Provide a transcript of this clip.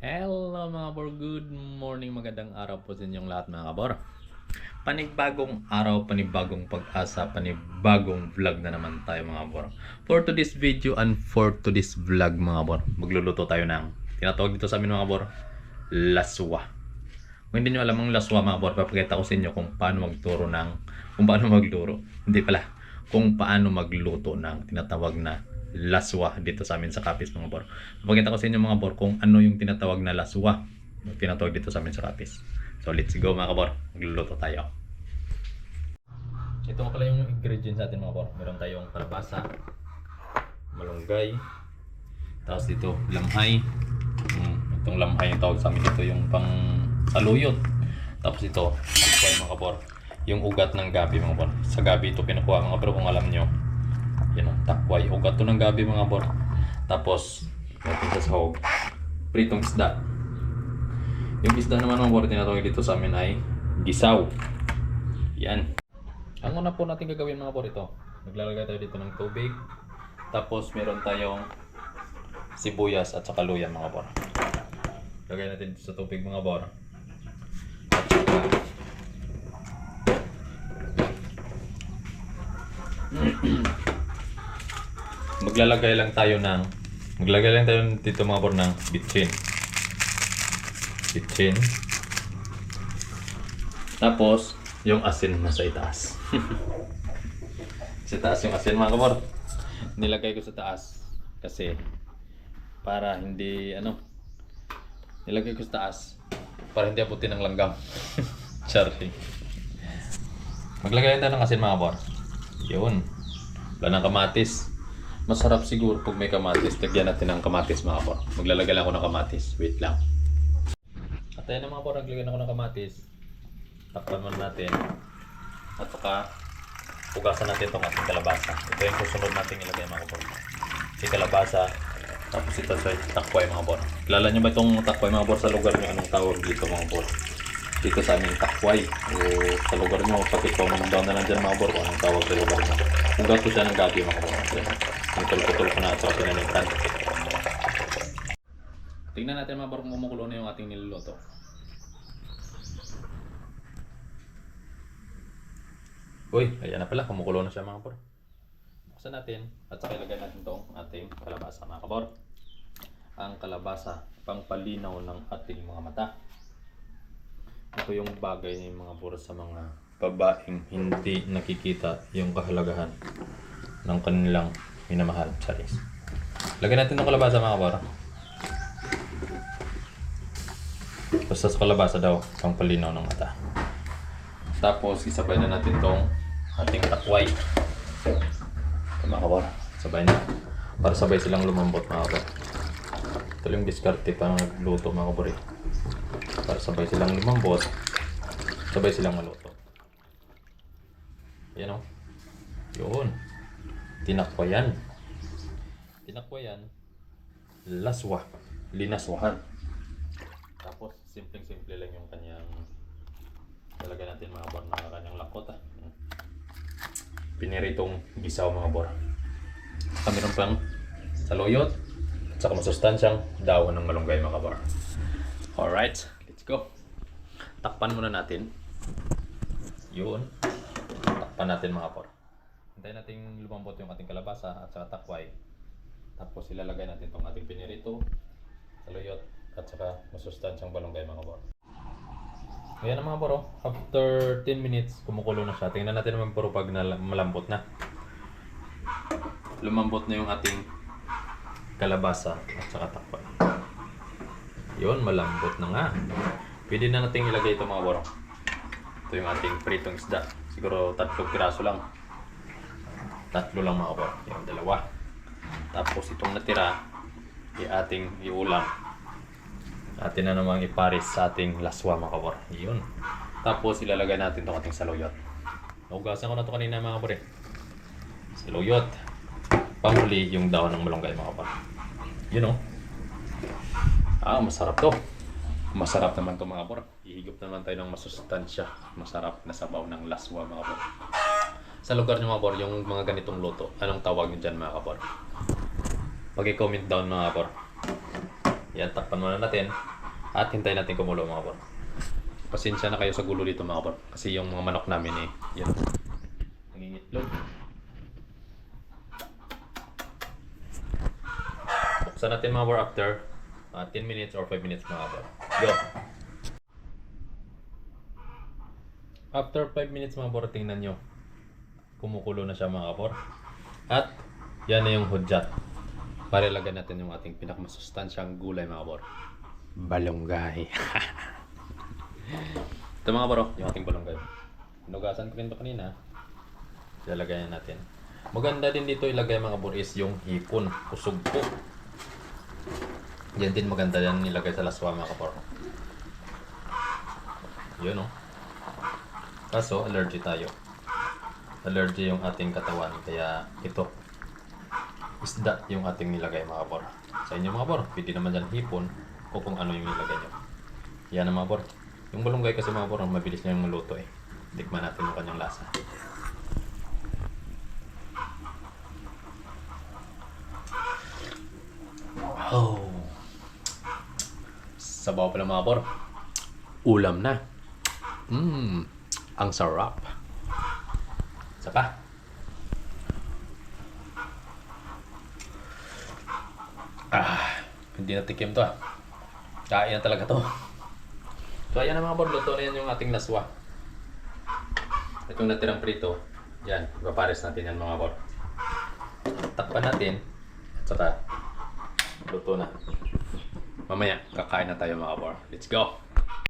Hello mga kabor, good morning, magandang araw po sa inyong lahat mga kabor. Panibagong araw, panibagong pag-asa, panibagong vlog na naman tayo mga kabor. For today's video and for today's vlog mga kabor, magluluto tayo ng tinatawag dito sa amin mga kabor, laswa. Kung hindi nyo alam ang laswa mga kabor, papakita ko sa inyo kung paano magluto ng tinatawag na laswa dito sa amin sa Capiz mga bor. Papakita ko sa inyo mga bor kung ano yung tinatawag na laswa, yung tinatawag dito sa amin sa Capiz. So let's go mga bor, magluluto tayo. Ito nga pala yung ingredients natin mga bor. Meron tayong kalabasa, malunggay, tapos dito lamhay. Itong lamhay yung tawag sa amin dito, yung pang saluyot. Tapos ito, mga bor, yung ugat ng gabi mga bor. Sa gabi ito kinukuha mga bor, kung alam nyo. Yan o, takway. Ugat to ng gabi mga bor. Tapos, natin sa sahog. Pritong isda. Yung isda naman mga bor, tinatawag dito sa amin ay gisaw. Yan. Ang una po natin gagawin mga bor ito. Maglalagay tayo dito ng tubig. Tapos meron tayong sibuyas at saka luya mga bor. Lagay natin dito sa tubig mga bor. At saka maglalagay lang tayo dito mga bor ng bitchin. Tapos yung asin nasa itaas. Sa taas yung asin mga kabor. Nilagay ko sa taas kasi para hindi nilagay ko sa taas para hindi abutin ng langgam. Charlie. Maglagay tayo ng asin mga kabor. Yun. Wala ng kamatis. Masarap siguro pag may kamatis. Lagyan natin ng kamatis mga kapor. Maglalagay lang ako ng kamatis. Wait lang. At ayan na mga kapor, naglagyan ako ng kamatis. Takpan muna natin. At saka pugasan natin itong ating kalabasa. Ito yung susunod natin ilagay mga kapor. Si kalabasa. Tapos ito sa takway mga kapor. Kilala nyo ba itong takway mga kapor sa lugar nyo? Anong tawag dito mga kapor? Dito sa aming takway. O sa lugar nyo, pakicomment down na lang dyan mga kapor kung anong tawag sa lugar nyo. Kung gato siya ng gabi mga kapor. Putol-putol ko na at saka pinanitan. Tingnan natin mga bro kung kumukulo na yung ating niluluto. Uy, ayan na pala, kumukulo na siya mga bro. Buksan natin at saka ilagay natin itong ating kalabasa mga kabor. Ang kalabasa, pangpalinaw ng ating mga mata. Ito yung bagay ng mga bro sa mga babaeng hindi nakikita yung kahalagahan ng kanilang minamahal. Charis. Lagyan natin ng kalabasa mga kabor. Basta sa kalabasa daw, pang palinaw ng mata. Tapos isabay na natin tong ating takway. Mga kabor, sabay na. Para sabay silang lumambot mga kabor. Ito yung diskarte pang nagluto mga kabor. Para sabay silang lumambot, sabay silang maluto. Yan o. Yun. Tinakwayan. Laswa. Linaswahan. Tapos, simpleng-simple lang yung kanyang talaga natin mga bor na kanyang lakot. Piniritong gisaw mga bor. Meron pang saluyot at saka masustansyang dahon ng malunggay mga bor. Alright, let's go. Takpan muna natin. Yun. Takpan natin mga bor. Hintayin natin lumambot yung ating kalabasa at saka takway. Tapos ilalagay natin itong ating pinirito, saluyot, at saka masustansyang balunggay mga bor. Ayan na mga bor, after 10 minutes kumukulo na siya. Tingnan natin naman puro pag malambot na. Lumambot na yung ating kalabasa at saka takway. Yun, malambot na nga. Pwede na natin ilagay ito mga bor. Ito yung ating pritong isda. Siguro 3 piraso lang. 3 lang mga bor. Yung 2. Tapos itong natira ating iulam. Atin na namang ipares sa ating laswa mga kabor. Yun. Tapos ilalagay natin itong ating saluyot. Naugasan ko na ito kanina mga kabor. Saluyot. Pamuli yung dahon ng malunggay mga kabor. Yun o. Masarap to. Masarap naman to mga kabor. Ihigop naman tayo ng masustansya. Masarap na sabaw ng laswa mga kabor. Sa lugar nyo mga kabor, yung mga ganitong luto, anong tawag nyo dyan mga kabor? Pag-comment down mga kabor. Yan, takpan muna natin. At hintayin natin kumulo mga kapor. Pasensya na kayo sa gulo dito mga kapor. Kasi yung mga manok namin yan. Nangingitlog. Buksan natin mga kapor after 10 minutes or 5 minutes mga kapor. Go! After 5 minutes mga kapor, tingnan nyo. Kumukulo na siya mga kapor. At yan na yung hudyat. Para ilagay natin yung ating pinakamasustansyang gulay mga kapor. Balonggay. Ito mga kapor, yung ating balonggay. Hinugasan ko rin ito kanina. Ilalagay natin. Maganda din dito ilagay mga kapor is yung hipon. Kusog po. Yan din maganda yan nilagay sa laswa mga kapor. Yun o. Kaso allergy tayo. Allergy yung ating katawan. Kaya ito. Isda yung ating nilagay mga kapor. Sa inyo mga kapor, pwede naman dyan hipon o kung ano yung nilagay nyo. Yan na mga kapor. Yung balonggay kasi mga kapor, mabilis niya yung maluto eh. Tikman natin yung kanyang lasa. Wow! Sabaw pala mga kapor. Ulam na. Ang sarap. Isa pa. Hindi natikim to Kain na talaga to. So ayan na mga kapor, luto na yan yung ating laswa. Itong natirang prito, yan, ipapares natin yan mga kapor. Takpan natin, at saka luto na. Mamaya, kakain na tayo mga kapor. Let's go!